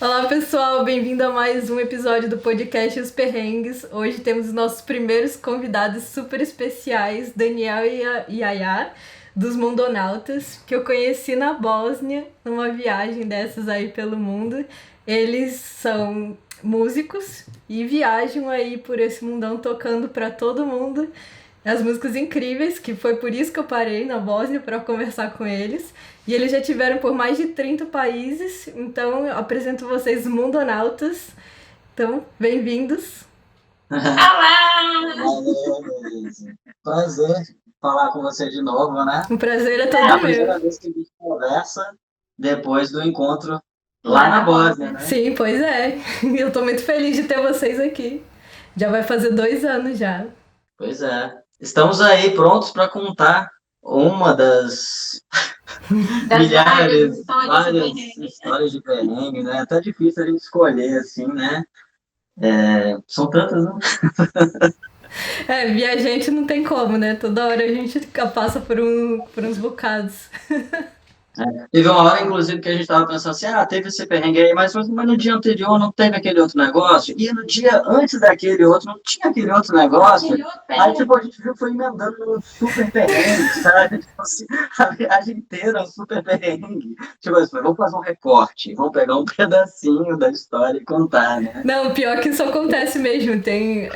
Olá pessoal, bem-vindo a mais um episódio do podcast Os Perrengues. Hoje temos os nossos primeiros convidados super especiais, Daniel e Yaya, dos Mundonautas, que eu conheci na Bósnia, numa viagem dessas aí pelo mundo. Eles são músicos e viajam aí por esse mundão tocando para todo mundo as músicas incríveis, que foi por isso que eu parei na Bósnia para conversar com eles. E eles já tiveram por mais de 30 países, então eu apresento vocês Mundonautas. Então, bem-vindos. Olá! Prazer falar com você de novo, né? O prazer é É todo a meu. primeira vez que a gente conversa depois do encontro lá na Bósnia, né? Sim, pois é. Eu tô muito feliz de ter vocês aqui. Já vai fazer 2 anos já. Pois é. Estamos aí prontos para contar uma das milhares, várias histórias de perrengue, né? É até difícil a gente escolher, assim, né? São tantas, né? Viajante não tem como, né? Toda hora a gente passa por uns bocados. Teve uma hora, inclusive, que a gente estava pensando assim, teve esse perrengue aí, mas no dia anterior não teve aquele outro negócio, e no dia antes daquele outro não tinha aquele outro negócio. Aí, tipo, a gente viu, foi emendando um super perrengue, sabe? Tipo assim, a viagem inteira um super perrengue. Tipo assim, vamos fazer um recorte, vamos pegar um pedacinho da história e contar, né? Não, o pior é que isso acontece mesmo. Tem.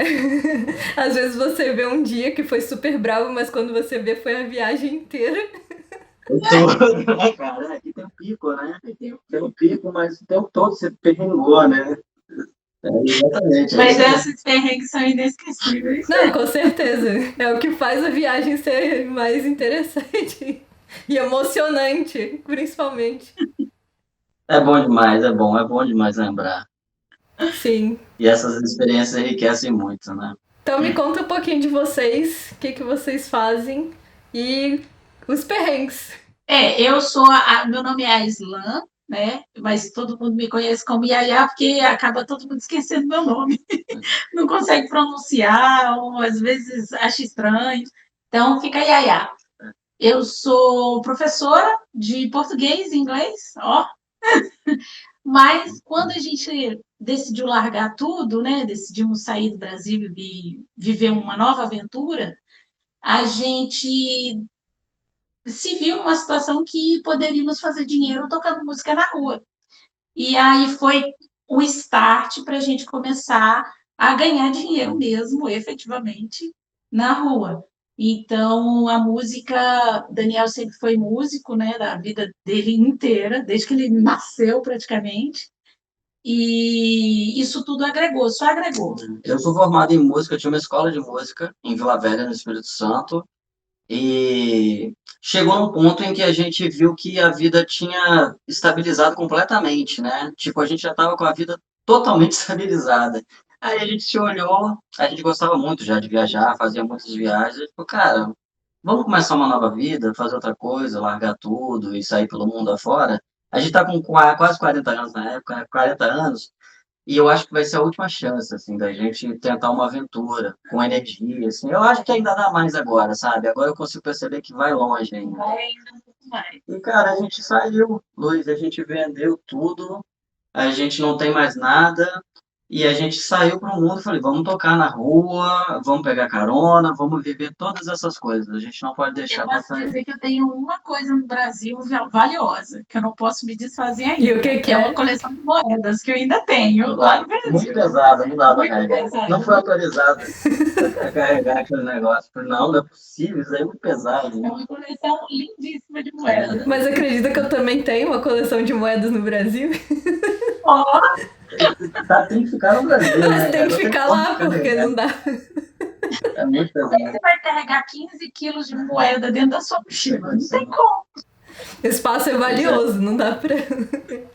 Às vezes você vê um dia que foi super bravo, mas quando você vê foi a viagem inteira. Tudo, né, cara? Aqui tem um pico, né? Tem um pico, mas o tempo todo você perrengou, né? Exatamente. Mas esses perrengues são inesquecíveis. Não, com certeza. É o que faz a viagem ser mais interessante e emocionante, principalmente. É bom demais, é bom demais lembrar. Sim. E essas experiências enriquecem muito, né? Então me conta um pouquinho de vocês, o que vocês fazem e os perrengues. Meu nome é Aislan, né? Mas todo mundo me conhece como Yaya, porque acaba todo mundo esquecendo meu nome. Não consegue pronunciar, ou às vezes acha estranho. Então fica Yaya. Eu sou professora de português e inglês, ó. Mas quando a gente decidiu largar tudo, né? Decidimos sair do Brasil e viver uma nova aventura, a gente se viu numa situação que poderíamos fazer dinheiro tocando música na rua. E aí foi o start para a gente começar a ganhar dinheiro mesmo, efetivamente, na rua. Então, a música, Daniel sempre foi músico, né, da vida dele inteira, desde que ele nasceu praticamente. E isso tudo agregou, só agregou. Eu sou formado em música, eu tinha uma escola de música em Vila Velha, no Espírito Santo, e chegou num ponto em que a gente viu que a vida tinha estabilizado completamente, né? Tipo, a gente já estava com a vida totalmente estabilizada. Aí a gente se olhou, a gente gostava muito já de viajar, fazia muitas viagens, e falou, cara, vamos começar uma nova vida, fazer outra coisa, largar tudo e sair pelo mundo afora. A gente tá com quase 40 anos na época, né? 40 anos, e eu acho que vai ser a última chance, assim, da gente tentar uma aventura com energia, assim. Eu acho que ainda dá mais agora, sabe? Agora eu consigo perceber que vai longe ainda. Vai ainda um pouco mais. E, cara, a gente saiu, Luiz, a gente vendeu tudo, a gente não tem mais nada, e a gente saiu para o mundo e falei, vamos tocar na rua, vamos pegar carona, vamos viver todas essas coisas. A gente não pode deixar Eu posso passar. dizer que eu tenho uma coisa no Brasil valiosa, que eu não posso me desfazer ainda. E o que É é? uma coleção de moedas que eu ainda tenho lá no Brasil. Muito pesado, não dá para Muito carregar. pesado. Não foi autorizado a carregar aquele negócio. Falei, não é possível, isso aí é muito pesado. É uma coleção lindíssima de moedas. Mas acredita que eu também tenho uma coleção de moedas no Brasil? Ó, Tem que ficar no Brasil, Mas né? tem que Não tem ficar como lá, porque carregar. não dá. É muito pesado. você vai carregar 15 quilos de moeda dentro da sua mochila. Não tem como. Espaço é valioso, não dá pra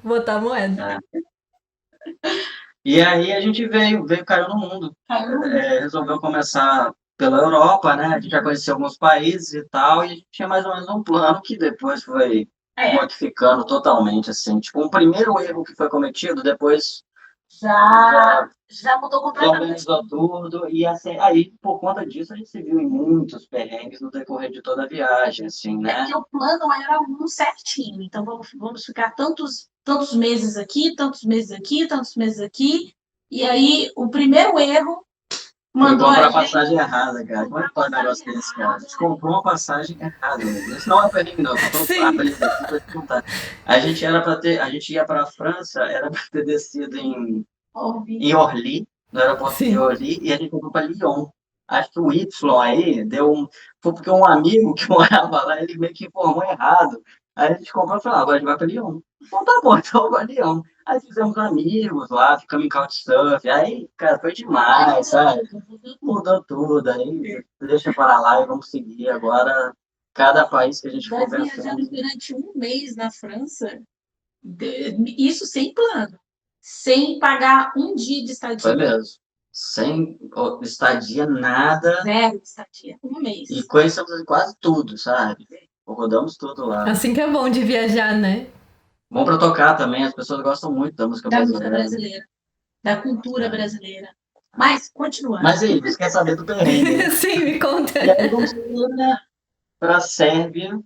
botar moeda. E aí a gente veio caiu no mundo. Resolveu começar pela Europa, né? A gente já conhecia alguns países e tal, e a gente tinha mais ou menos um plano que depois foi modificando totalmente, assim. Tipo, um primeiro erro que foi cometido, depois Já mudou completamente. organizou tudo, e assim, aí, por conta disso, a gente se viu em muitos perrengues no decorrer de toda a viagem, assim, É né? porque o plano era um certinho. Então, vamos ficar tantos meses aqui, tantos meses aqui, tantos meses aqui. E aí, o primeiro erro Foi mandou a comprar a gente passagem errada, cara. Como é que pode um negócio desse, cara? A gente comprou uma passagem errada, mesmo. Isso não é perrengue, não. Eu tô Sim. abrindo aqui pra te contar. A gente ia para a França, era para ter descido ouvir. em Orly, no aeroporto de Sim. Orly, e a gente comprou para Lyon. Acho que o Y aí deu um. Foi porque um amigo que morava lá, ele meio que informou errado. Aí a gente comprou e falou: agora a gente vai para Lyon. Então tá bom, então vai Lyon. Aí fizemos amigos lá, ficamos em Couchsurfing. Aí, cara, foi demais, sabe? Mudou tudo. Aí deixa para lá e vamos seguir. Agora, cada país que a gente for Nós pensando. viajamos durante um mês na França, isso sem plano, sem pagar um dia de Foi estadia. mesmo. Sem estadia, nada. Zero de estadia. Um mês. E conhecemos quase tudo, sabe? Rodamos tudo lá. Assim que é bom de viajar, né? Bom para tocar também, as pessoas gostam muito da música Da música brasileira. brasileira, da cultura É. brasileira. Mas, continuando. Mas aí, você quer saber do perrengue, né? Sim, me conta. E aí vamos para a Sérvia.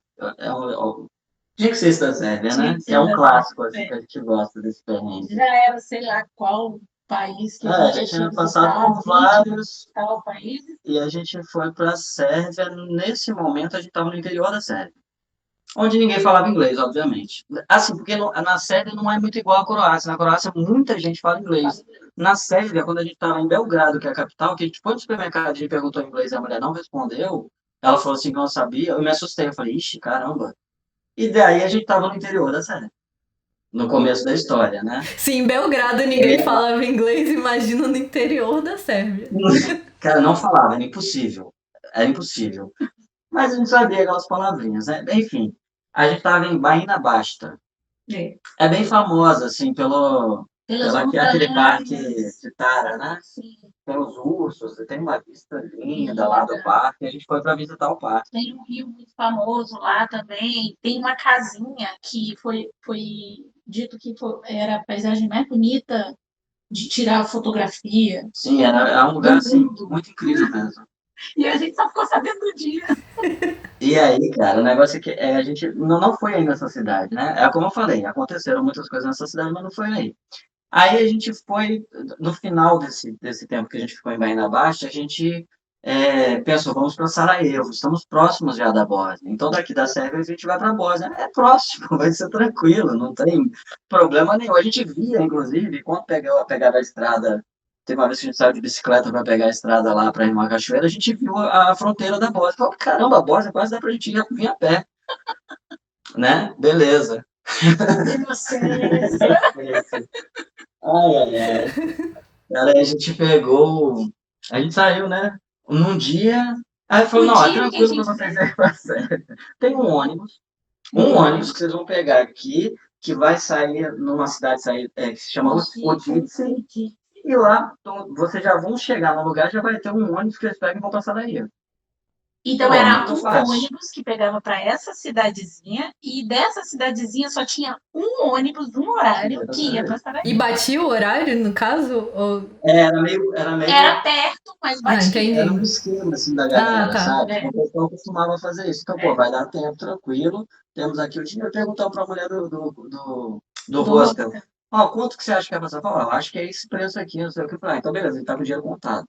Tinha que ser isso da Sérvia, Tinha né? que Que ser é um da clássico, assim, Sérvia. que a gente gosta desse perrengue. Já era, sei lá, qual país que a A gente gente tinha tinha passado visitado, por vários, tal país. e a gente foi para a Sérvia. Nesse momento, a gente estava no interior da Sérvia. Onde ninguém falava inglês, obviamente. Assim, porque na Sérvia não é muito igual à Croácia. Na Croácia, muita gente fala inglês. Na Sérvia, quando a gente estava em Belgrado, que é a capital, que a gente foi no supermercado e perguntou em inglês e a mulher não respondeu, ela falou assim que não sabia, eu me assustei. Eu falei, ixi, caramba. E daí a gente estava no interior da Sérvia, no começo da história, né? Se em Belgrado ninguém falava inglês, imagina no interior da Sérvia. Cara, não falava, era impossível. Era impossível. Mas a gente sabia aquelas palavrinhas, né? Enfim, a gente estava em Baína Basta. É. É bem famosa, assim, Pelas aquele parque montanhas. de Tara, né? Sim. Tem os ursos, tem uma vista linda lá do parque. A gente foi para visitar o parque. Tem um rio muito famoso lá também. Tem uma casinha que foi dito que era a paisagem mais bonita de tirar fotografia Sim, era um do lugar, assim, mundo. muito incrível mesmo. E a gente só ficou sabendo do dia. E aí, cara, o negócio é que a gente não foi aí nessa cidade, né? É como eu falei, aconteceram muitas coisas nessa cidade, mas não foi aí. Aí a gente foi, no final desse tempo que a gente ficou em Baía Baixa, a gente pensou, vamos para Sarajevo, estamos próximos já da Bósnia. Então daqui da Sérvia a gente vai para a Bósnia. É próximo, vai ser tranquilo, não tem problema nenhum. A gente via, inclusive, quando pegava a estrada, teve uma vez que a gente saiu de bicicleta para pegar a estrada lá para ir numa cachoeira, a gente viu a fronteira da Bósnia. Falei, caramba, a Bósnia quase dá para a gente vir a pé, né? Beleza. E vocês? Ai, ai, ai. Cara, aí a gente pegou. A gente saiu, né? Num dia. Aí falou, O não, é dia que a tranquilo gente pra vocês ir pra Sérvia. Tem um ônibus que vocês vão pegar aqui, que vai sair numa cidade que se chama Oditsi, e lá vocês já vão chegar no lugar, já vai ter um ônibus que eles pegam e vão passar daí. Então Pô, era muito um fácil. ônibus que pegava para essa cidadezinha e dessa cidadezinha só tinha um ônibus, um horário que ia para E Sarajevo. batia o horário, no caso? Ou... Era perto, mas Ah, batia. Era um entendi. esquema assim da Ah, galera, tá. sabe? O pessoal costumava fazer isso. Então, pô, vai dar tempo tranquilo. Temos aqui o dinheiro. Perguntar para a mulher do Do hostel. hostel. Ó, quanto que você acha que vai passar? Ó, eu acho que é esse preço aqui, não sei o que. Ah, então beleza, ele tá com o dinheiro contado.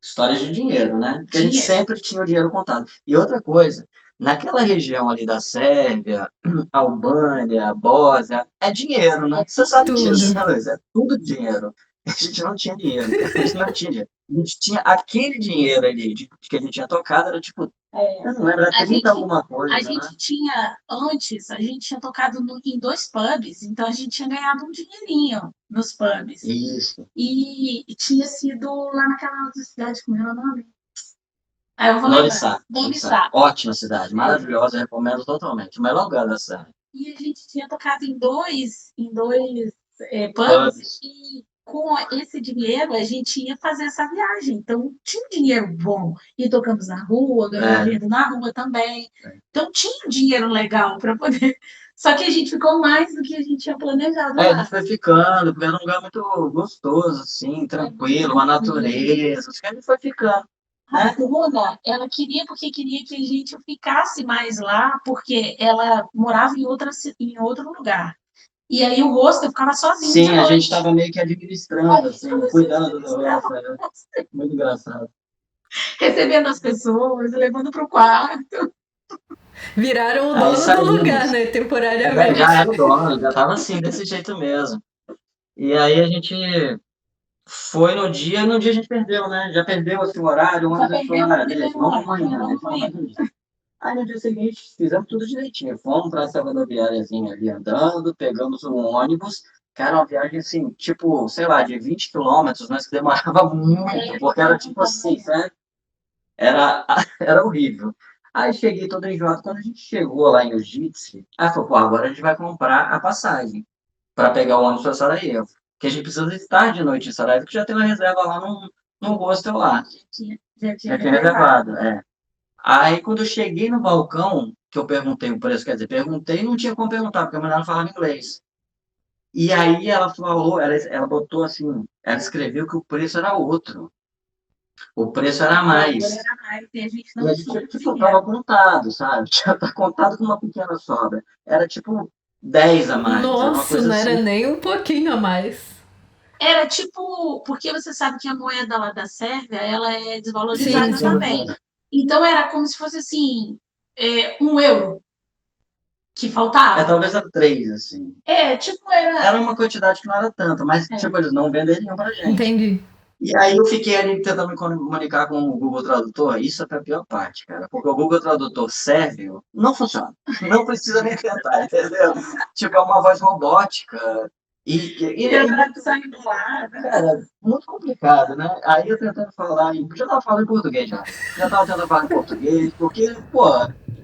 Histórias de dinheiro, né? Porque a gente Dinheiro. sempre tinha o dinheiro contado. E outra coisa, naquela região ali da Sérvia, Albânia, Bósnia, é dinheiro, né? Você sabe disso, Tudo. né, Luiz? É tudo dinheiro. A gente não tinha dinheiro, cara. A gente não tinha dinheiro. A gente tinha aquele dinheiro ali que a gente tinha tocado, era tipo, eu não lembro, era A 30 gente, alguma coisa, a né? gente tinha, antes, a gente tinha tocado em 2 pubs, então a gente tinha ganhado um dinheirinho nos pubs. Isso. E tinha sido lá naquela outra cidade, como era o nome? Aí eu vou Norissá. lembrar. Norissá. Ótima cidade, maravilhosa, recomendo totalmente. O melhor lugar da cidade. E a gente tinha tocado em dois pubs, Pubs. e com esse dinheiro a gente ia fazer essa viagem. Então tinha um dinheiro bom. E tocamos na rua, ganhamos dinheiro na rua também. Então tinha um dinheiro legal para poder Só que a gente ficou mais do que a gente tinha planejado A lá. gente foi ficando, porque era um lugar muito gostoso, assim, tranquilo, uma natureza. Acho que a gente foi ficando, A né? Bruna, ela queria porque queria que a gente ficasse mais lá, porque ela morava em outro lugar. E aí o hostel ficava sozinho de Sim, a gente noite. estava meio que administrando, assim, cuidando do resto. Era muito engraçado. Recebendo as pessoas, levando para o quarto. Viraram o Aí dono do lugar, saímos. né? Já Temporariamente. era o dono, já estava assim, desse jeito mesmo. E aí a gente foi no dia a gente perdeu, né? Já perdeu assim, o horário, o Já ônibus falou, perdeu o beleza, primeiro vamos ano, amanhã, né? não Vamos foi? amanhã. Aí no dia seguinte fizemos tudo direitinho. Fomos para essa rodoviáriazinha ali andando, pegamos um ônibus. Cara, uma viagem assim, tipo, sei lá, de 20 quilômetros, mas que demorava muito, porque era tipo assim, sabe? Era, era horrível. Aí cheguei todo enjoado. Quando a gente chegou lá em Ujitsi, aí falou, pô, agora a gente vai comprar a passagem para pegar o ônibus para Sarajevo. Que a gente precisa estar de noite em Sarajevo, que já tem uma reserva lá no hostel lá. Já tinha Já tinha reservado. reservado, é. Aí quando eu cheguei no balcão, que eu perguntei o preço, quer dizer, perguntei e não tinha como perguntar, porque a mulher não falava inglês. E aí ela falou, ela botou assim, ela escreveu que o preço era outro. O preço era a mais. Era mais, e a gente E não a tinha gente, tipo, dinheiro. tava contado, sabe? Já tá contado com uma pequena sobra. Era tipo 10 a mais, era uma Nossa, coisa não era assim. nem um pouquinho a mais. Era tipo, porque você sabe que a moeda lá da Sérvia, ela é Sim, desvalorizada sim. também. Então era como se fosse assim, 1 euro que É, faltava. talvez a 3, assim. Tipo, era. Era uma quantidade que não era tanta, mas, tipo, eles não venderiam pra gente. Entendi. E aí eu fiquei ali tentando me comunicar com o Google Tradutor, isso foi a pior parte, cara, porque o Google Tradutor sérvio não funciona, não precisa nem tentar, entendeu? Tipo, é uma voz robótica E a e muito, tradução embolada. cara, muito complicado, né? Aí eu tentando falar, já tava falando em português já tava tentando falar em português, porque, pô,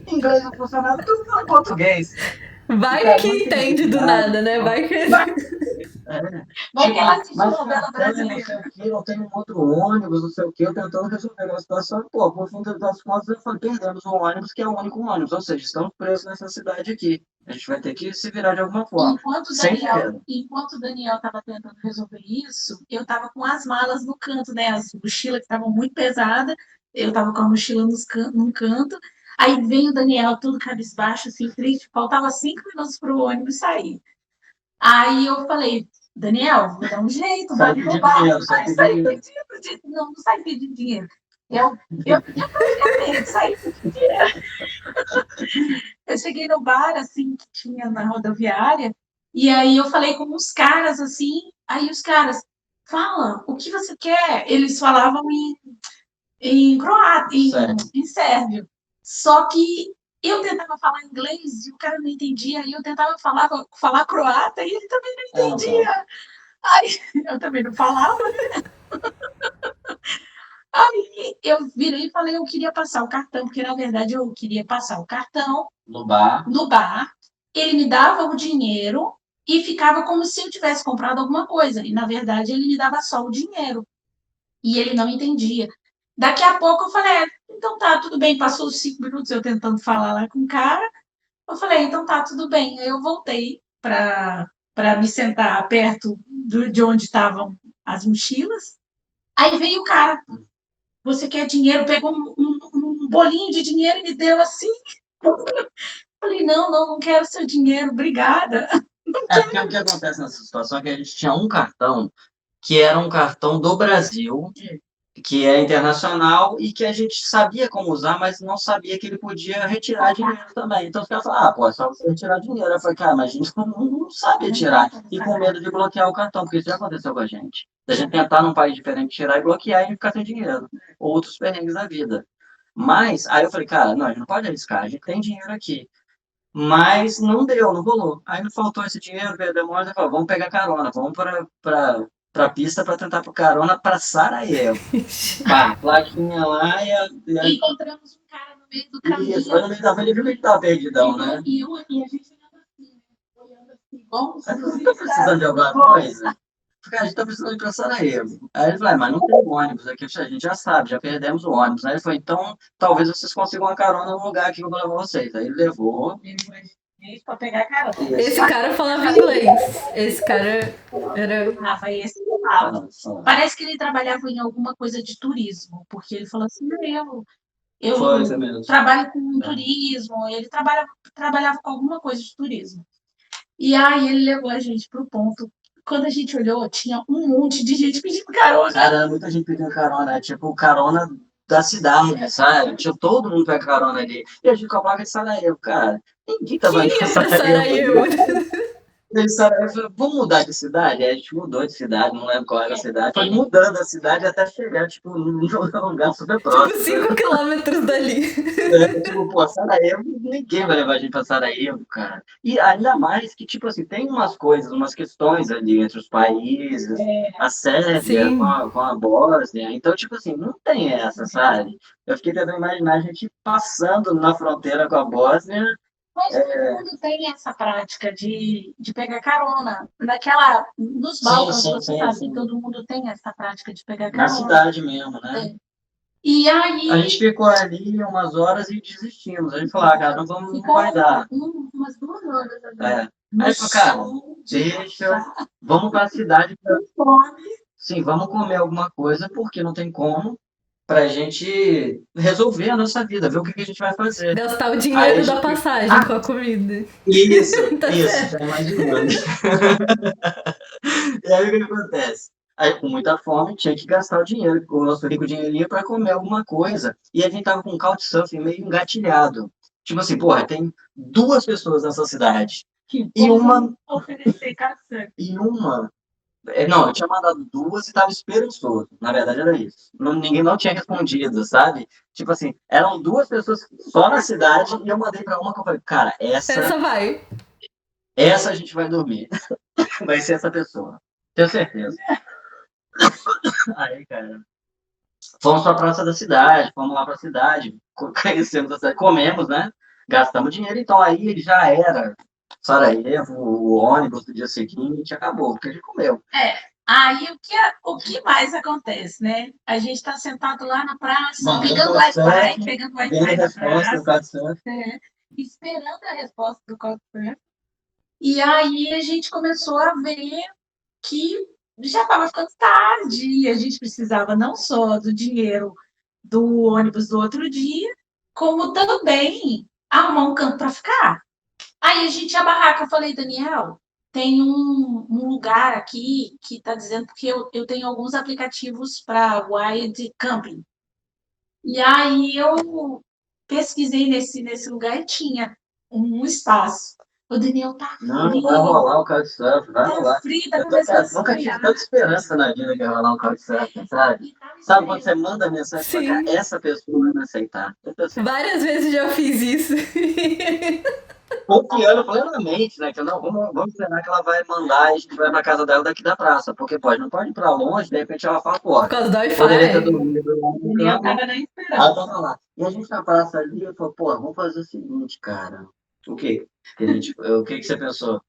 inglês não funcionava, tudo fala em português. E, Vai cara, que não entendi entende do nada. nada, né? Vai que. É, Vai que tipo, ela assiste mas novela cartão, não sei brasileira. o quê, não tem um outro ônibus, não sei o quê, eu tentando resolver a situação. Pô, por fim das contas, eu falei, perdemos um ônibus que é o único ônibus, ou seja, estamos presos nessa cidade aqui. A gente vai ter que se virar de alguma forma. Sem dinheiro. Enquanto o Daniel estava tentando resolver isso, eu estava com as malas no canto, né? As mochilas que estavam muito pesadas, eu estava com a mochila num canto. Aí vem o Daniel, tudo cabisbaixo, assim, triste. Faltava 5 minutos para o ônibus sair. Aí eu falei, Daniel, vou dar um jeito, Sai vai pedir no bar, dinheiro, sai vai pedir sair dinheiro. pedindo. Não, não sai pedindo dinheiro. Eu praticamente saí pedindo dinheiro. Eu cheguei no bar, assim, que tinha na rodoviária, e aí eu falei com uns caras, assim, aí os caras, fala, o que você quer? Eles falavam em croata, Sério. em sérvio. Só que eu tentava falar inglês e o cara não entendia, aí eu tentava falar croata e ele também não É, então. entendia. Aí eu também não falava. Aí eu virei e falei, eu queria passar o cartão, porque na verdade eu queria passar o cartão No bar. no bar, ele me dava o dinheiro e ficava como se eu tivesse comprado alguma coisa. E na verdade ele me dava só o dinheiro. E ele não entendia. Daqui a pouco eu falei, então tá, tudo bem. Passou os 5 minutos eu tentando falar lá com o cara. Eu falei, então tá, tudo bem. Aí eu voltei para me sentar perto de onde estavam as mochilas. Aí veio o cara, você quer dinheiro? Pegou um bolinho de dinheiro e me deu assim. Falei, não, não, não quero seu dinheiro, obrigada. É, porque o que acontece nessa situação é que a gente tinha um cartão que era um cartão do Brasil, que é internacional e que a gente sabia como usar, mas não sabia que ele podia retirar dinheiro também. Então os caras falaram, ah, pô, é só você retirar dinheiro. Eu falei, cara, mas a gente não sabe retirar. E com medo de bloquear o cartão, porque isso já aconteceu com a gente. Da gente tentar num país diferente tirar e bloquear e ficar sem dinheiro. Outros perrengues da vida. Mas, aí eu falei, cara, não, a gente não pode arriscar, a gente tem dinheiro aqui. Mas não deu, não rolou. Aí não faltou esse dinheiro, veio a demora, eu falei, vamos pegar carona, vamos para a pista para tentar por carona para Sarajevo. Pá, plaquinha lá E encontramos um cara no meio do caminho. Isso, foi no meio da frente, ele viu que a gente tava perdidão, né? E a gente olhando assim, vamos Tá precisando de alguma coisa? Cara, a gente tá precisando ir pra Sarajevo. Aí ele falou, mas não tem ônibus aqui, a gente já sabe, já perdemos o ônibus. Aí ele falou, então talvez vocês consigam uma carona no lugar aqui que eu vou levar vocês. Aí ele levou, Gente, pra pegar carona. Esse Isso. cara falava inglês. Esse cara era. Rafa, esse parece que ele trabalhava em alguma coisa de turismo, porque ele falou assim, Foi, eu foi mesmo. trabalho com É. turismo, ele trabalhava com alguma coisa de turismo. E aí ele levou a gente pro ponto. Quando a gente olhou, tinha um monte de gente pedindo carona. Cara, muita gente pedindo carona, é tipo carona da cidade, sabe? Tipo, todo mundo pega carona ali. E a gente com a placa de Sarajevo, cara. Ninguém tá Quem indo pra ia pra Sarajevo. Sarajevo? Eles falaram, vamos mudar de cidade? Aí a gente mudou de cidade, não lembro qual era a cidade. Foi mudando a cidade até chegar, tipo, num lugar super Tipo, próximo. 5 quilômetros dali. É, tipo, pô, Sarajevo, ninguém vai levar a gente pra Sarajevo, cara. E ainda mais que, tipo assim, tem umas coisas, umas questões ali entre os países, a Sérvia com Sim. a Bósnia. Então, tipo assim, não tem essa, sabe? Eu fiquei tentando imaginar a gente passando na fronteira com a Bósnia. Mas todo mundo tem essa prática de pegar carona. Nos Sim, Balcãs, sim, você sim, sabe que sim. todo mundo tem essa prática de pegar Na carona. cidade mesmo, né? É. E A aí gente ficou ali umas horas e desistimos. A gente falou, ah, cara, não, vamos, não vai dar. umas 2 horas ali. É. No Aí falou, cara, sol de deixa, vamos para a cidade, fome. sim, vamos comer alguma coisa, porque não tem como, para a gente resolver a nossa vida, ver o que que a gente vai fazer. Gastar o Aí a dinheiro da gente, passagem com a comida. Tá isso, certo. já imaginando. E aí o que acontece? Aí, com muita fome, tinha que gastar o dinheiro, o nosso rico dinheirinho, para comer alguma coisa. E a gente tava com o Couchsurfing meio engatilhado. Tipo assim, porra, tem duas pessoas nessa cidade. Que E uma, oferecer caçamba. e uma. Não, eu tinha mandado duas e tava esperançoso. Na verdade era isso. Ninguém não tinha respondido, sabe? Tipo assim, eram duas pessoas só na cidade e eu mandei pra uma que eu falei, cara, Essa vai. essa a gente vai dormir. Vai ser essa pessoa. Tenho certeza. Aí, cara. Fomos para a praça da cidade, fomos lá para a cidade, conhecemos a cidade, comemos, né? Gastamos dinheiro, então aí já era Sarajevo, o ônibus do dia seguinte, acabou, porque a gente comeu. Aí o que mais acontece, né? A gente está sentado lá na praça, Bom, pegando Couchsurfing, pegando vendo a Wi-Fi na resposta do praça, Couchsurfing. esperando a resposta do Couchsurfing. E aí a gente começou a ver que já estava ficando tarde e a gente precisava não só do dinheiro do ônibus do outro dia, como também arrumar um canto para ficar. Aí a gente tinha barraca, eu falei, Daniel, tem um lugar aqui que está dizendo, porque eu tenho alguns aplicativos para Wild Camping. E aí eu pesquisei nesse lugar e tinha um espaço. O Daniel tá Não, frio, vai rolar o Couchsurfing, vai tá rolar. frio, tá Eu começando a nunca tive esfriar. tanta esperança na vida que ia rolar um Couchsurfing, sabe? Sabe quando você manda mensagem pra cá, Sim. essa pessoa vai me aceitar. Eu tô assim, Várias vezes já fiz isso. confiando plenamente, né? Que não, vamos esperar que ela vai mandar e a gente vai pra casa dela daqui da praça. Porque pode, não pode ir pra longe, de repente ela fala, pô, Por causa do poderia ter Wi-Fi. dormido lá O no Daniel campo. tava na Aí esperança. tava lá. E a gente na praça ali, eu falei, pô, vamos fazer o seguinte, cara. O quê? O que que você pensou?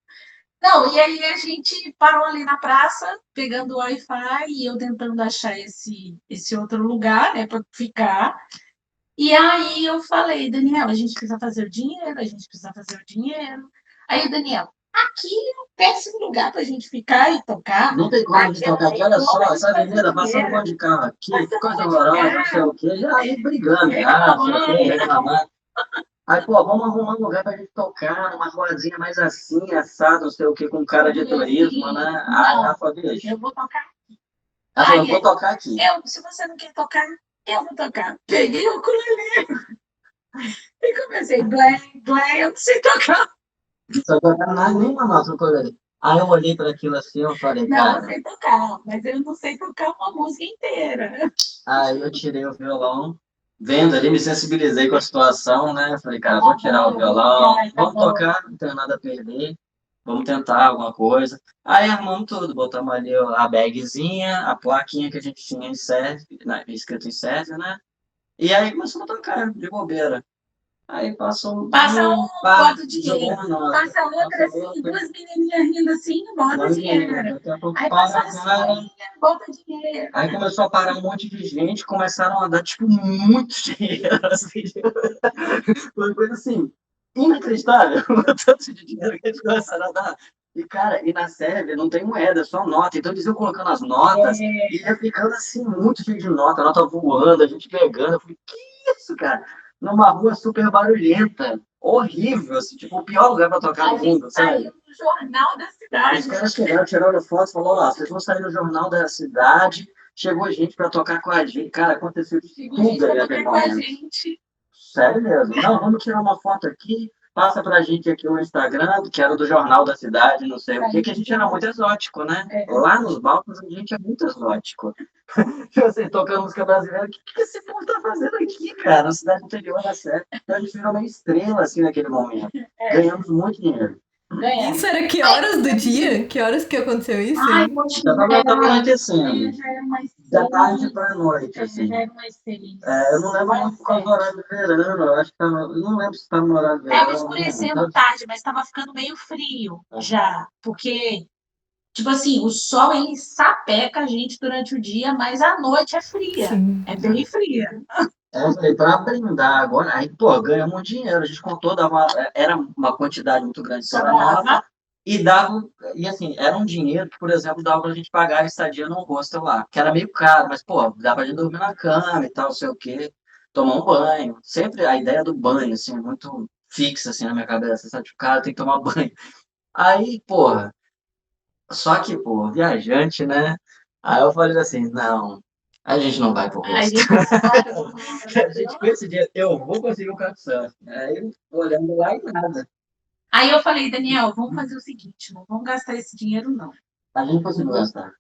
Não, e aí a gente parou ali na praça, pegando o Wi-Fi e eu tentando achar esse outro lugar, né, para ficar. E aí eu falei, Daniel, a gente precisa fazer o dinheiro, a gente precisa fazer o dinheiro. Aí o Daniel, aqui é um péssimo lugar para a gente ficar e tocar. Não tem como a gente tocar aqui, olha só, essa avenida passando um monte de carro aqui, que coisa horrorosa, não sei o quê, já aí brigando, já, não sei o quê, reclamando. Aí, pô, vamos arrumar um lugar pra gente tocar, uma rodinha mais assim, assado, não sei o quê, com cara de turismo, né? Aí ela falou, bicho, Eu vou tocar. ela falou, vou tocar aqui. Se você não quer tocar, eu vou tocar. Peguei o ukulele e comecei, blé, blé, eu não sei tocar. Só tocar nenhuma nota no colégio. Aí eu olhei para aquilo assim, eu falei, Não, eu cara. sei tocar, mas eu não sei tocar uma música inteira. Aí eu tirei o violão, vendo ali, me sensibilizei com a situação, né? Falei, cara, vou tirar o violão, vamos tocar, não tenho nada a perder, vamos tentar alguma coisa. Aí armamos tudo, botamos ali a bagzinha, a plaquinha que a gente tinha em sérvio, né, escrito em sérvio, né? E aí começamos a tocar, de bobeira. Aí passou Passa um, pá, bota o jogou dinheiro. uma nota. Passa outra assim, duas menininhas rindo assim, bota Dá dinheiro. daqui a pouco Aí para, passa a cara. senhorinha, bota dinheiro. Aí começou a parar um monte de gente, começaram a dar, tipo, muito dinheiro, assim. Foi uma coisa assim, inacreditável o tanto de dinheiro que eles começaram a dar. E, cara, e na Sérvia não tem moeda, é só nota. Então eles iam colocando as notas e ia ficando assim, muito cheio de nota, a nota voando, a gente pegando. Eu falei, que isso, cara? Numa rua super barulhenta, horrível, assim, tipo, o pior lugar pra tocar A no gente mundo, sabe? saiu no jornal da Os cidade. caras chegaram, tiraram foto e falaram, ó, vocês vão sair no jornal da cidade, chegou gente pra tocar com a gente. Cara, aconteceu de Chegou gente tudo ali pra naquele tocar com a momento. gente. Sério mesmo. Não, vamos tirar uma foto aqui, passa pra gente aqui o Instagram, que era do Jornal da Cidade, não sei o quê, que a gente era muito exótico, né? É. Lá nos Balcãs a gente é muito exótico. Tipo assim, tocando música brasileira, o que esse povo tá fazendo aqui, cara? Na cidade interior da Serra. Então a gente virou uma estrela, assim, naquele momento. Ganhamos muito dinheiro. Ganhamos. Isso era que horas do dia? Que horas que aconteceu isso? Ai, Hein? poxa, Já tava anoitecendo. já era mais Da tarde seis. pra noite, assim. Já era mais seis. É, eu não lembro muito por causa do horário de verão, eu acho que tava, eu não lembro se estava no horário de verão. Tava escurecendo tarde, mas estava ficando meio frio já. Porque, tipo assim, o sol ele sapeca a gente durante o dia, mas a noite é fria. Sim. É bem fria. Eu falei, para brindar agora, aí, pô, ganhamos um dinheiro, a gente contou, era uma quantidade muito grande que era Sobrava. nova, e dava, e assim, era um dinheiro que, por exemplo, dava pra gente pagar a estadia no hostel lá, que era meio caro, mas, pô, dava pra gente dormir na cama e tal, não sei o quê, tomar um banho, sempre a ideia do banho, assim, muito fixa, assim, na minha cabeça, sabe, tipo, cara, tem que tomar banho. Aí, porra, só que, pô, viajante, né? Aí eu falei assim, não, a gente não vai pro Aí, rosto. A gente com esse dia, eu vou conseguir um couchsurfing. Aí, olhando lá e nada. aí eu falei, Daniel, vamos fazer o seguinte, não vamos gastar esse dinheiro, não. A gente conseguiu gastar.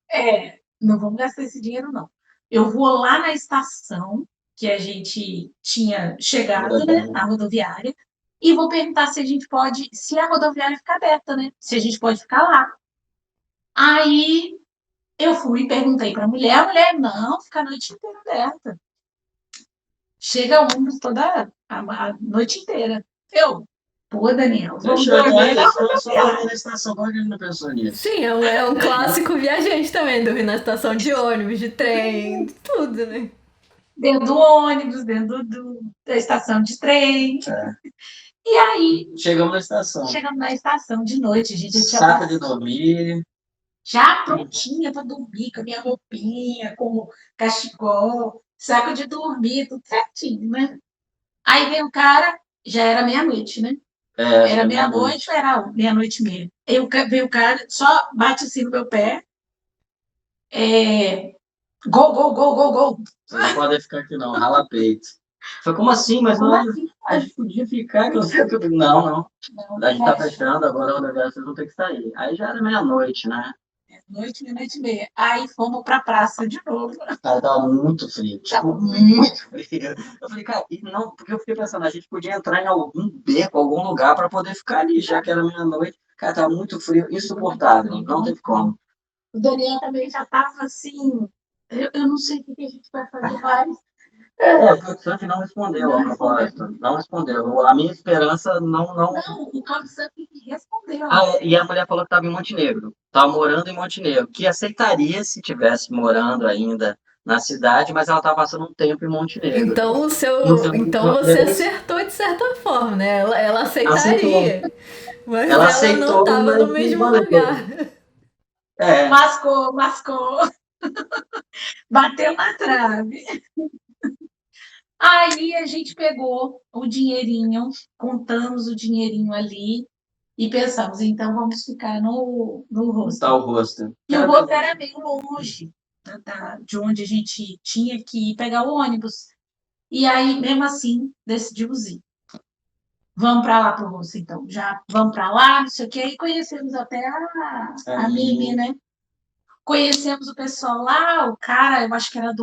Não vamos gastar esse dinheiro, não. Eu vou lá na estação que a gente tinha chegado, né, na rodoviária, e vou perguntar se a gente pode, se a rodoviária ficar aberta, né? Se a gente pode ficar lá. Aí eu fui e perguntei para a mulher, não, fica a noite inteira aberta. Chega ônibus toda a noite inteira. Pô, Daniel, vamos Fechou, então dormir é na isso. Só rodoviária. dormir na estação, como é que ele não pensou nisso? Sim, é um clássico viajante também, dormir na estação de ônibus, de trem, de tudo, né? Dentro do ônibus, dentro da estação de trem. E aí, Chegamos na estação. chegamos na estação de noite, a gente já tinha Saco de dormir. já prontinha para dormir, com a minha roupinha, com o cachecol, saco de dormir, tudo certinho, né? Aí veio o cara, já era meia-noite, né? É, Era meia-noite ou era meia-noite e meia? Veio o cara, só bate assim no meu pé. Gol, gol, gol, gol, gol. Você não pode ficar aqui não, rala peito. Foi como assim? Mas Como não, assim? a gente podia ficar, que eu sei que eu... Não, não. Não, A gente tá fechando, agora a rodoviária, vocês vão ter que sair. Aí já era meia-noite, né? meia-noite, meia-noite e meia. Aí fomos pra praça de novo. Cara, tava muito frio, tipo, muito frio. Eu falei, cara, e não, porque eu fiquei pensando, a gente podia entrar em algum beco, algum lugar pra poder ficar ali, já que era meia-noite. Cara, tava muito frio, insuportável, não teve como. O Daniel também já estava assim. Eu não sei o que a gente vai fazer mais. É, o Couchsurfing não respondeu a proposta, não respondeu. A minha esperança não. Não, o Couchsurfing respondeu. E a mulher falou que estava em Montenegro, estava morando em Montenegro, que aceitaria se tivesse morando ainda na cidade, mas ela estava passando um tempo em Montenegro. Então você acertou de certa forma, né? Ela aceitaria, mas Ela ela aceitou, não estava mas no não mesmo valeu. lugar. É, Mascou. Bateu na trave. Aí a gente pegou o dinheirinho, contamos o dinheirinho ali e pensamos, então vamos ficar no hostel. tá o rosto. E o hostel era meio longe de onde a gente tinha que pegar o ônibus. E aí, mesmo assim, decidimos ir. Vamos para lá pro hostel, então. Já vamos para lá, não sei o quê. E conhecemos até a Mimi, né? Conhecemos o pessoal lá, o cara, eu acho que era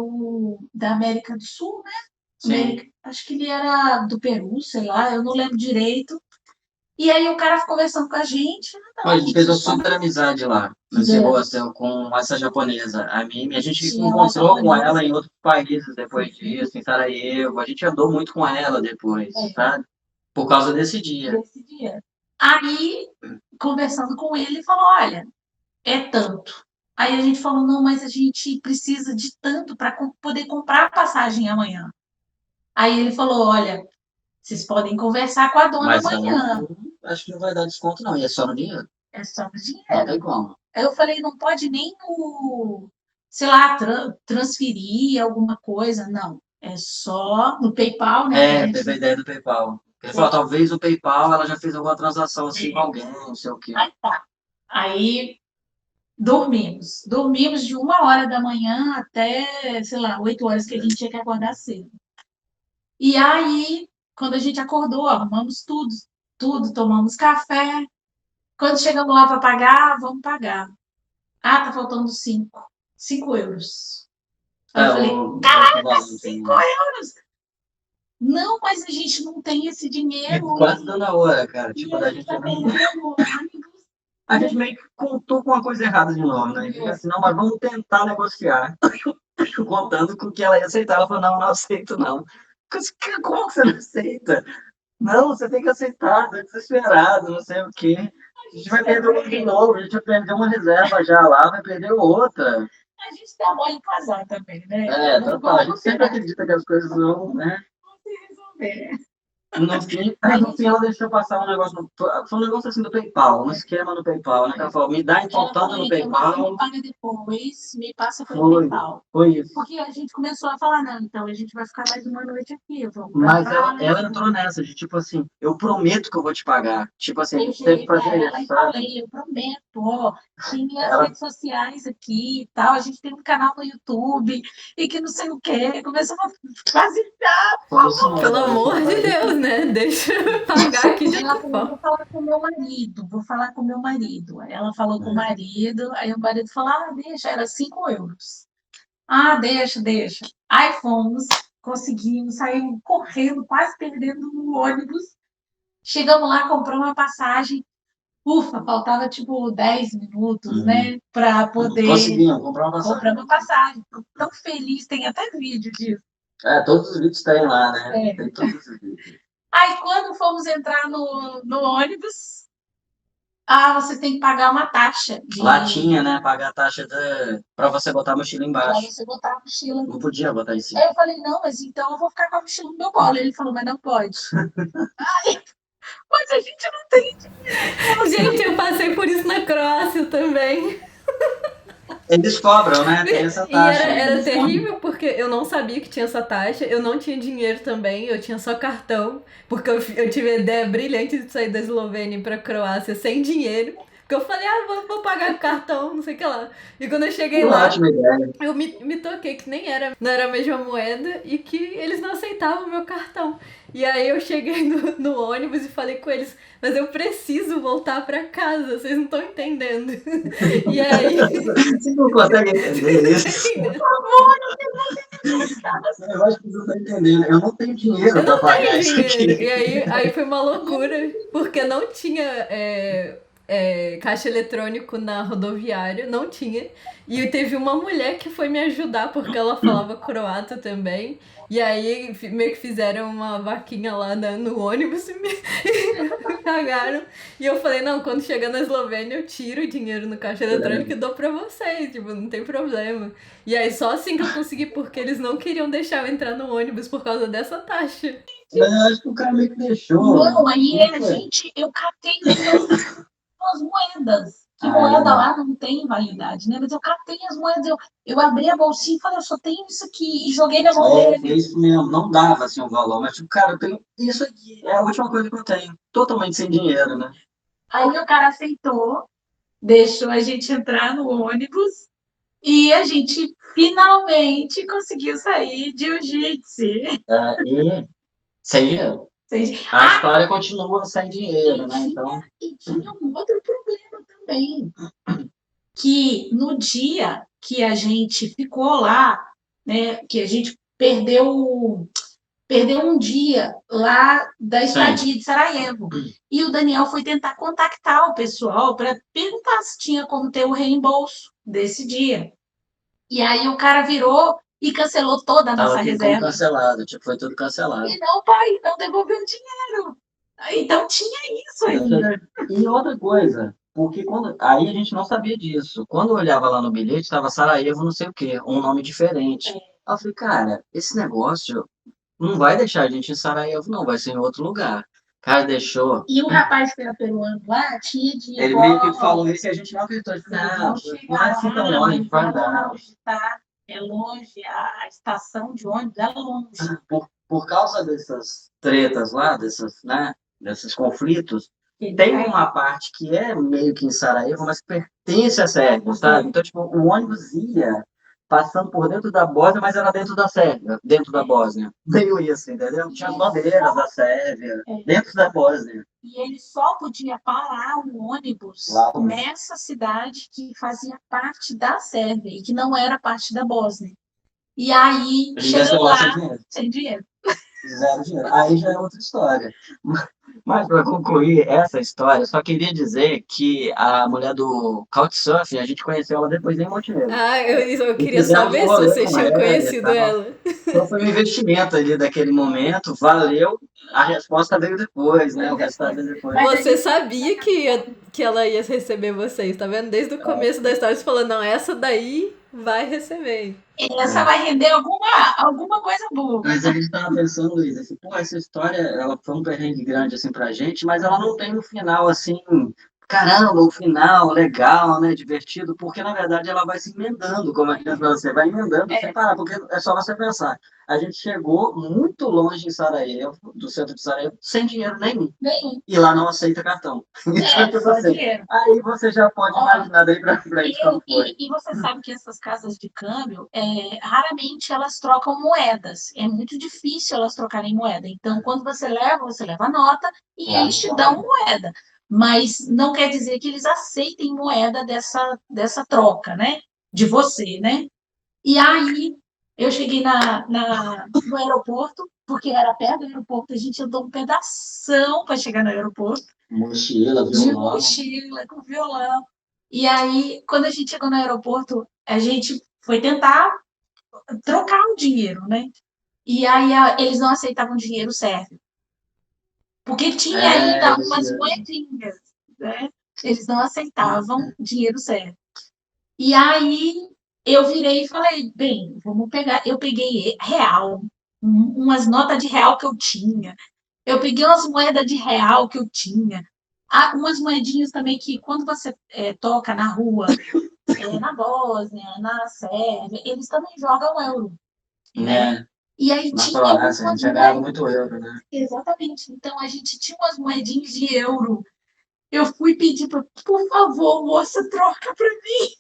da América do Sul, né? Sim. Acho que ele era do Peru, sei lá, eu não lembro direito. E aí o cara ficou conversando com a gente. A gente fez uma super amizade lá, nesse É. hostel, com essa japonesa, a Mimi. A gente Sim, ela encontrou com japonesa. ela em outros países depois disso, em Sarajevo. A gente andou muito com ela depois, sabe? Por causa desse dia. Desse dia. Aí, conversando com ele, ele falou: olha, é tanto. Aí a gente falou: não, mas a gente precisa de tanto para poder comprar a passagem amanhã. Aí ele falou: olha, Vocês podem conversar com a dona Mas amanhã. acho que não vai dar desconto, não. E é só no dinheiro. É só no Não dinheiro. tem como. Aí eu falei, não pode nem sei lá, transferir alguma coisa. Não. É só no PayPal, né? Teve a ideia do PayPal. Ele falou, talvez o PayPal ela já fez alguma transação assim com alguém, não sei o quê. Aí tá. Aí dormimos. Dormimos de 1 hora da manhã até, sei lá, 8 horas que a gente tinha que acordar cedo. E aí, quando a gente acordou, arrumamos tudo, tomamos café. Quando chegamos lá para pagar, vamos pagar. Ah, tá faltando 5 euros. Aí eu falei, caraca, 5 euros! Não, mas a gente não tem esse dinheiro. Quase dando a hora, cara. E Tipo, a da gente gente tá nem... perdendo o ônibus. A gente meio que contou com uma coisa errada de novo, né? E fica assim, não, mas vamos tentar negociar. Contando com que ela ia aceitar. Ela falou, não, não aceito, não. Como que você não aceita? Não, você tem que aceitar, tô desesperado, não sei o quê. A gente vai perder um de novo, a gente vai perder uma reserva já lá, vai perder outra. A gente dá mole em casar também, né? Total, a gente sempre acredita que as coisas vão, né? Vamos se resolver. No fim ela deixou passar um negócio, foi um negócio assim do PayPal, um esquema no PayPal, né? Ela falou, me dá então tanto no PayPal. Me paga depois, me passa pelo Foi, PayPal. foi isso. Porque a gente começou a falar, não, então a gente vai ficar mais uma noite aqui, vamos Mas pra ela entrou nessa, de tipo assim, eu prometo que eu vou te pagar. Tipo assim, a Eu gente teve cheguei que pra fazer ela isso, e sabe? falei, eu prometo, ó, tem minhas Ela- redes sociais aqui e tal, a gente tem um canal no YouTube e que não sei o quê. Começamos a quase Falou assim, Pelo amor de Deus, né? Deixa eu pagar aqui de ela outra falou, forma. vou falar com o meu marido, vou falar com o meu marido. Aí ela falou com o marido, aí o marido falou, deixa, era 5 euros. Deixa. Aí fomos, conseguimos, saímos correndo, quase perdendo o ônibus. Chegamos lá, compramos uma passagem. Ufa, faltava tipo 10 minutos, né? Para poder conseguimos comprar uma passagem. comprar uma passagem. Tô tão feliz, tem até vídeo disso. Todos os vídeos tem lá, né? É. Tem todos os vídeos. Aí quando fomos entrar no ônibus, você tem que pagar uma taxa Lá tinha, né? Pagar a taxa pra você botar a mochila para embaixo. você botar a mochila. Não podia botar em cima. Aí eu falei, não, mas então eu vou ficar com a mochila no meu colo. Ele falou, mas não pode. Mas a gente não tem dinheiro. Gente, eu passei por isso na Croácia também. Eles cobram, né? Tem essa E taxa. era terrível porque eu não sabia que tinha essa taxa, eu não tinha dinheiro também, eu tinha só cartão, porque eu tive a ideia brilhante de sair da Eslovênia pra Croácia sem dinheiro. Porque eu falei, vou pagar com cartão, não sei o que lá. E quando eu cheguei lá, Ótima ideia. eu me toquei que não era a mesma moeda e que eles não aceitavam o meu cartão. E aí eu cheguei no ônibus e falei com eles, mas eu preciso voltar pra casa, vocês não estão entendendo. E aí... Você não consegue entender isso? Eu acho que você não tá entendendo. Eu não tenho dinheiro pra pagar isso aqui. E aí foi uma loucura, porque não tinha caixa eletrônico na rodoviária, não tinha. E teve uma mulher que foi me ajudar, porque ela falava croata também. E aí meio que fizeram uma vaquinha lá no ônibus e me pagaram. E eu falei, não, quando chegar na Eslovênia eu tiro o dinheiro no caixa eletrônico e dou pra vocês, tipo, não tem problema. E aí só assim que eu consegui, porque eles não queriam deixar eu entrar no ônibus por causa dessa taxa. Mas eu acho que o cara meio que deixou. Não, aí eu catei as moedas. Que moeda lá não tem validade, né? Mas eu catei as moedas, eu abri a bolsinha e falei, eu só tenho isso aqui, e joguei na mão dele. É isso mesmo, não dava assim um valor, mas tipo, cara, eu tenho isso aqui, é a última coisa que eu tenho, totalmente sem dinheiro, né? Aí o cara aceitou, deixou a gente entrar no ônibus e a gente finalmente conseguiu sair de jiu-jitsu. E sem dinheiro. A história continua sem dinheiro, né? Então... E tinha um outro problema também, que no dia que a gente ficou lá, né, que a gente perdeu um dia lá da estadia de Sarajevo. E o Daniel foi tentar contactar o pessoal para perguntar se tinha como ter o reembolso desse dia. E aí o cara virou e cancelou toda a nossa reserva. Cancelado, tipo, foi tudo cancelado. E não, pai, não devolveu o dinheiro. Então tinha isso ainda. E outra coisa, porque aí a gente não sabia disso. Quando eu olhava lá no bilhete, estava Sarajevo não sei o quê, um nome diferente. Eu falei, cara, esse negócio não vai deixar a gente em Sarajevo, não, vai ser em outro lugar. Cara, deixou. E o rapaz que era peruano lá tinha Ele dinheiro. meio que falou isso e a gente não acreditou. Ele falou, Vocês não, vão não é chegar assim tão lá, longe, a mas gente vai é andar. longe, tá? É longe, a estação de ônibus é longe. Por causa dessas tretas lá, dessas, né, desses conflitos, Ele tem caiu. uma parte que é meio que em Sarajevo, mas que pertence à Sérvia, sabe? Então, tipo, o ônibus ia passando por dentro da Bósnia, mas era dentro da Sérvia, dentro da Bósnia. Meio isso, entendeu? Tinha as bandeiras da Sérvia, dentro da Bósnia. E ele só podia parar o ônibus Lá. nessa cidade que fazia parte da Sérvia e que não era parte da Bósnia. E aí, A gente ia chegou lá lá sem dinheiro. sem dinheiro. Zero dinheiro. Aí já é outra história. Mas para concluir essa história, eu só queria dizer que a mulher do Couchsurfing, a gente conheceu ela depois em Montenegro. Ah, eu E queria fizemos um saber se rolê vocês com tinham ela e conhecido tal. ela. Então foi um investimento ali daquele momento, valeu. A resposta veio depois, né? O resultado veio depois. Você sabia que ela ia receber vocês, tá vendo? Desde o começo da história você falou, não, essa daí vai receber. Essa vai render alguma coisa boa. Mas a gente tava pensando, Luiz, assim, pô, essa história, ela foi um perrengue grande, assim, pra gente, mas ela não tem um final, assim, caramba, um final legal, né, divertido, porque, na verdade, ela vai se emendando, como a gente falou, você vai emendando sem parar, porque é só você pensar. A gente chegou muito longe em Sarajevo, do centro de Sarajevo, sem dinheiro nenhum. E lá não aceita cartão. Então, Só assim, dinheiro. aí você já pode imaginar daí pra frente como foi. E você sabe que essas casas de câmbio, raramente elas trocam moedas. É muito difícil elas trocarem moeda. Então, quando você leva a nota e eles te dão moeda. Mas não quer dizer que eles aceitem moeda dessa troca, né? De você, né? E aí, eu cheguei no aeroporto, porque era perto do aeroporto, a gente andou um pedação para chegar no aeroporto. Mochila, De violão. mochila, com violão. E aí, quando a gente chegou no aeroporto, a gente foi tentar trocar o dinheiro, né? E aí eles não aceitavam dinheiro sérvio. Porque tinha ainda umas moedinhas, né? Eles não aceitavam dinheiro sérvio. E aí eu virei e falei, bem, vamos pegar. Eu peguei real, umas notas de real que eu tinha. Eu peguei umas moedas de real que eu tinha. Umas moedinhas também que quando você toca na rua, na Bósnia, na Sérvia, eles também jogam euro. Né? E aí Na tinha Croácia, a umas gente ganhava muito euro, né? Exatamente. Então a gente tinha umas moedinhas de euro. Eu fui pedir para, por favor, moça, troca para mim.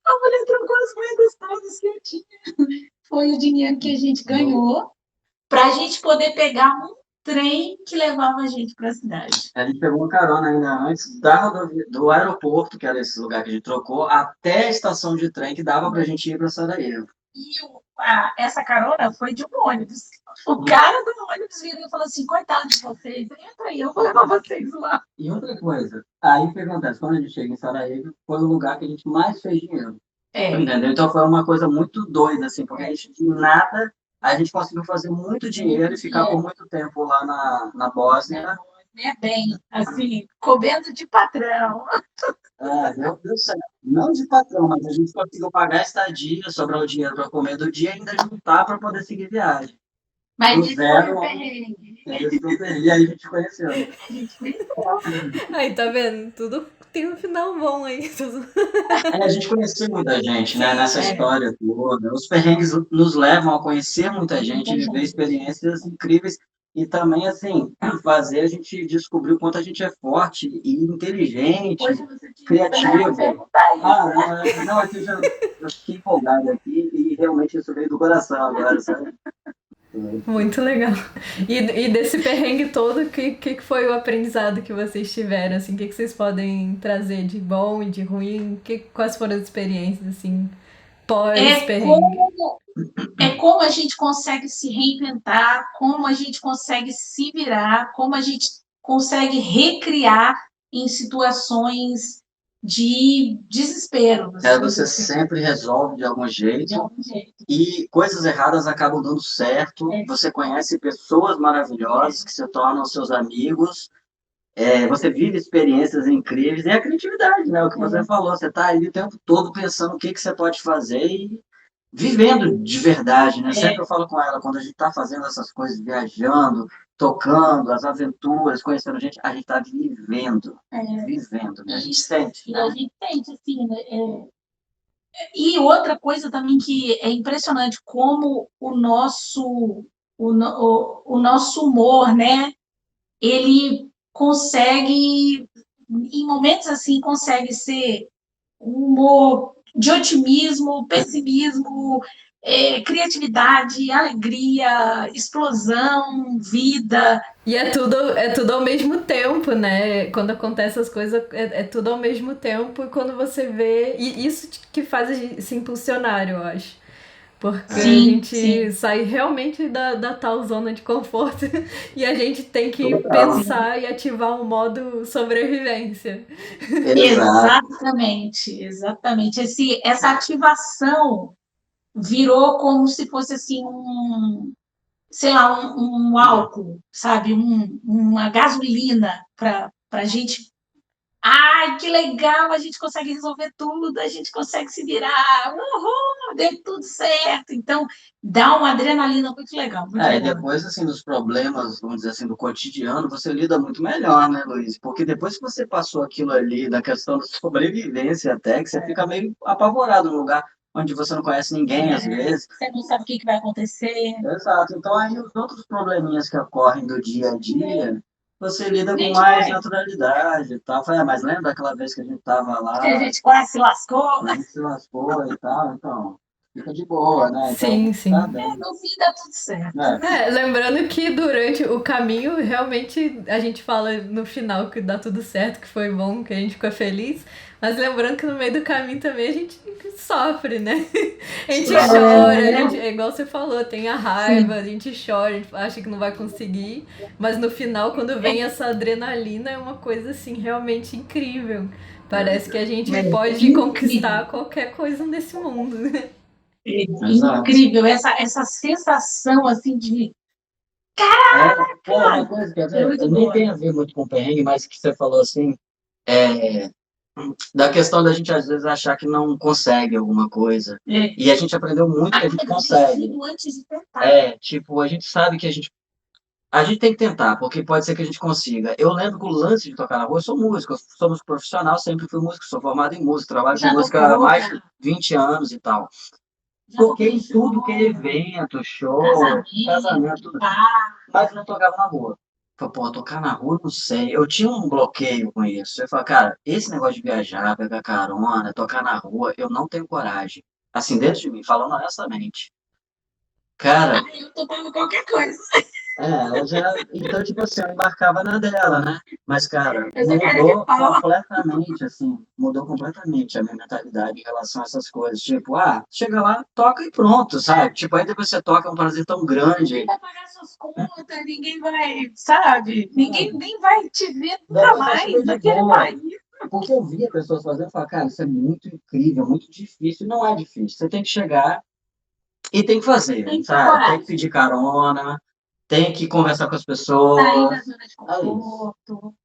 A mulher trocou as moedas todas que eu tinha. Foi o dinheiro que a gente ganhou para a gente poder pegar um trem que levava a gente para a cidade. A gente pegou uma carona ainda antes do aeroporto, que era esse lugar que a gente trocou, até a estação de trem que dava pra gente ir para Sarajevo. E essa carona foi de um ônibus. O cara do ônibus virou e falou assim, coitado de vocês, entra aí, eu vou levar vocês lá. E outra coisa, aí o que acontece? Quando a gente chega em Sarajevo, foi o lugar que a gente mais fez dinheiro. Entendeu? Então foi uma coisa muito doida, assim, porque a gente de nada, a gente conseguiu fazer muito dinheiro e ficar por muito tempo lá na Bósnia. Bem, assim, comendo de patrão. Deu certo. Não de patrão, mas a gente conseguiu pagar a estadia, sobrar o dinheiro para comer do dia e ainda juntar para poder seguir viagem. Mas Do isso zero, foi um perrengue. E aí a gente conheceu. Aí, tá vendo? Tudo tem um final bom aí. A gente conheceu muita gente, né, nessa história toda. Os perrengues nos levam a conhecer muita gente, viver experiências incríveis e também, assim, fazer a gente descobrir o quanto a gente é forte e inteligente, criativo. Não, aqui eu fiquei empolgado aqui e realmente isso veio do coração agora, sabe? Muito legal. E desse perrengue todo, o que foi o aprendizado que vocês tiveram? Assim, o que vocês podem trazer de bom e de ruim? Quais foram as experiências, assim, pós-perrengue? Como a gente consegue se reinventar, como a gente consegue se virar, como a gente consegue recriar em situações de desespero. Você sempre resolve de algum jeito. E coisas erradas acabam dando certo. Você conhece pessoas maravilhosas que se tornam seus amigos. Você vive experiências incríveis. E a criatividade, né? O que você falou. Você está ali o tempo todo pensando o que você pode fazer e vivendo de verdade, né? É, Sempre eu falo com ela, quando a gente está fazendo essas coisas, viajando, tocando, as aventuras, conhecendo gente, a gente está vivendo, né? A gente sente, e a né? gente sente, assim, né? E outra coisa também que é impressionante, como o nosso humor, né? Ele consegue, em momentos assim, consegue ser um humor de otimismo, pessimismo, criatividade, alegria, explosão, vida. E é tudo ao mesmo tempo, né? Quando acontece as coisas, é tudo ao mesmo tempo. E quando você vê. E isso que faz a gente se impulsionar, eu acho. Porque a Sim, gente sim, sai realmente da tal zona de conforto e a gente tem que Total. sim. pensar e ativar um modo sobrevivência. Exato. Exatamente, exatamente. Essa ativação virou como se fosse assim sei lá, um álcool, sabe? Uma gasolina para a gente. Ai, que legal, a gente consegue resolver tudo, a gente consegue se virar, uhul, deu tudo certo. Então, dá uma adrenalina muito E legal. depois, assim, dos problemas, vamos dizer assim, do cotidiano, você lida muito melhor, né, Luiz? Porque depois que você passou aquilo ali, da questão da sobrevivência até, que você fica meio apavorado num lugar onde você não conhece ninguém, às vezes. Você não sabe o que vai acontecer. Exato. Então, aí os outros probleminhas que ocorrem do dia a dia, você lida A com gente mais vai, naturalidade e tal. Falei, mas lembra daquela vez que a gente tava que a lá, gente quase se lascou. a gente se lascou e tal? Então, fica de boa, né? Então, Sim, tá sim. bem. No fim dá tudo certo. É, Lembrando que durante o caminho, realmente, a gente fala no final que dá tudo certo, que foi bom, que a gente ficou feliz. Mas lembrando que no meio do caminho também a gente sofre, né? A gente chora, a gente, é igual você falou, tem a raiva, Sim. a gente chora, a gente acha que não vai conseguir. Mas no final, quando vem essa adrenalina, é uma coisa assim realmente incrível. Parece que a gente pode conquistar Incrível. qualquer coisa nesse mundo. exato. Incrível. Essa sensação assim de. Uma coisa que É muito nem boa. tem a ver muito com perrengue, mas que você falou assim, é, da questão da gente às vezes achar que não consegue alguma coisa. É. E a gente aprendeu muito que a gente consegue. Antes de tentar. Tipo, a gente sabe que a gente tem que tentar, porque pode ser que a gente consiga. Eu lembro que o lance de tocar na rua, eu sou músico, eu sou músico profissional, sempre fui músico, sou formado em música, trabalho com Já música há tocou, mais de 20 anos e tal. já Toquei tocou em tudo que é evento, show, casamento, tudo. pá. Mas não tocava na rua. Falei, pô, tocar na rua, não sei. Eu tinha um bloqueio com isso. Eu falei, cara, esse negócio de viajar, pegar carona, tocar na rua, eu não tenho coragem. Assim, dentro de mim, falando honestamente. Cara, Eu topava qualquer coisa. ela já. Então, tipo assim, eu embarcava na dela, né? Mas, cara, Essa cara de pau. mudou completamente a minha mentalidade em relação a essas coisas. Tipo, chega lá, toca e pronto, sabe? Tipo, aí depois você toca, é um prazer tão grande. Ninguém vai pagar suas contas, ninguém vai, sabe? Ninguém nem vai te ver nunca Depois você vê mais de naquele boa. país. Porque eu via pessoas fazendo e falava, cara, isso é muito incrível, muito difícil. Não é difícil. Você tem que chegar e tem que fazer, Tem que ter sabe? Tem que coragem. pedir carona, tem que conversar com as Sair da pessoas. zona de É isso. conforto.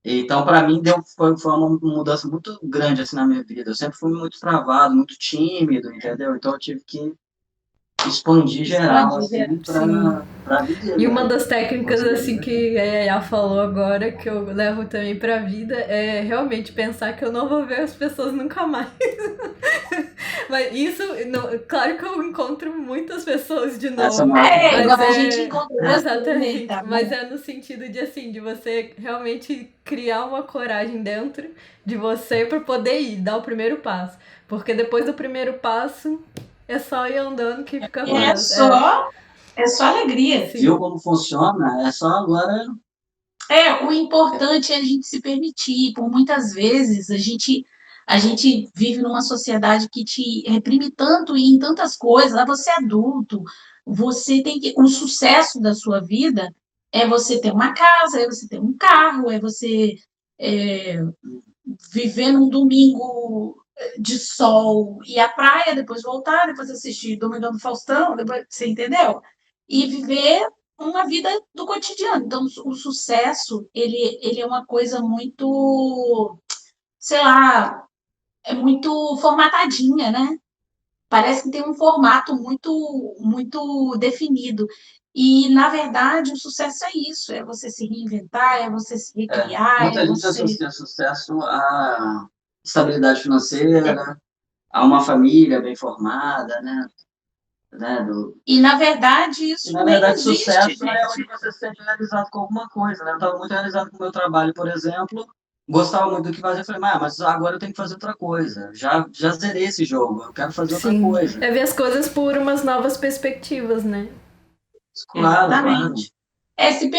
Então, para mim, foi uma mudança muito grande assim na minha vida. Eu sempre fui muito travado, muito tímido, entendeu? Então, eu tive que expandir geral, Expandir, assim, Sim. para viver E uma mesmo. das técnicas Conseguir assim viver. que a Yaya falou agora, que eu levo também pra vida, é realmente pensar que eu não vou ver as pessoas nunca mais. Mas isso, claro que eu encontro muitas pessoas de Essa é novo, uma outra mas Igual a gente é encontra você, né? exatamente, Tá mas bom? é no sentido de assim, de você realmente criar uma coragem dentro de você para poder ir, dar o primeiro passo. Porque depois do primeiro passo é só ir andando que fica É fácil. É, só, é só alegria. Viu sim. como funciona? É só agora. O importante é a gente se permitir. Por muitas vezes a gente vive numa sociedade que te reprime tanto em tantas coisas. Você é adulto, você tem que. O sucesso da sua vida é você ter uma casa, é você ter um carro, é você é, viver num domingo de sol, ir à praia, depois voltar, depois assistir Domingão do Faustão, depois, você entendeu? E viver uma vida do cotidiano. Então, o sucesso, ele é uma coisa muito, sei lá, é muito formatadinha, né? parece que tem um formato muito definido. E, na verdade, o sucesso é isso, é você se reinventar, é você se recriar, Muita é gente você... associa sucesso à estabilidade financeira, a uma família bem formada, né? E, na verdade, E, isso na nem verdade, existe, sucesso é gente. onde você se sente realizado com alguma coisa, né? Eu estava muito realizado com o meu trabalho, por exemplo, gostava muito do que fazia, eu falei, mas agora eu tenho que fazer outra coisa, já zerei esse jogo, eu quero fazer outra Sim. coisa. É ver as coisas por umas novas perspectivas, né? Claro, claro. Exatamente. É se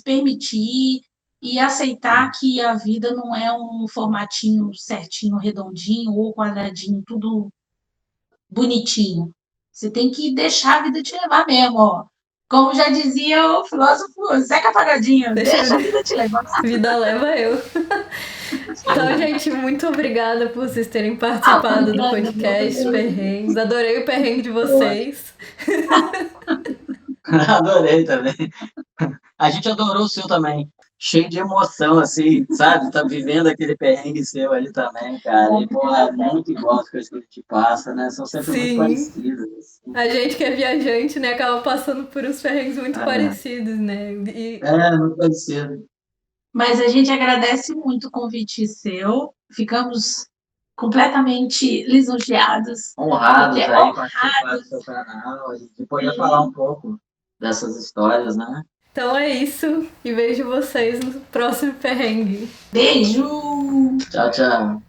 permitir e aceitar que a vida não é um formatinho certinho, redondinho ou quadradinho, tudo bonitinho. Você tem que deixar a vida te levar mesmo, ó. Como já dizia o filósofo Zeca Pagodinho, deixa a vida te levar. Vida leva eu. Então, gente, muito obrigada por vocês terem participado do Obrigada, podcast Perrengues. Adorei o perrengue de vocês. Adorei também. A gente adorou o seu também. Cheio de emoção, assim, sabe? Tá vivendo aquele perrengue seu ali também, cara. E, pô, é muito igual as coisas que a gente passa, né? São sempre muito Sim. parecidas. A gente que é viajante, né, acaba passando por uns perrengues muito É, parecidos, né? E muito parecido. Mas a gente agradece muito o convite seu. Ficamos completamente lisonjeados, Honrados aí participar do honrados. seu canal e poder falar um pouco dessas histórias, né? então é isso. E vejo vocês no próximo perrengue. Beijo! Tchau, tchau.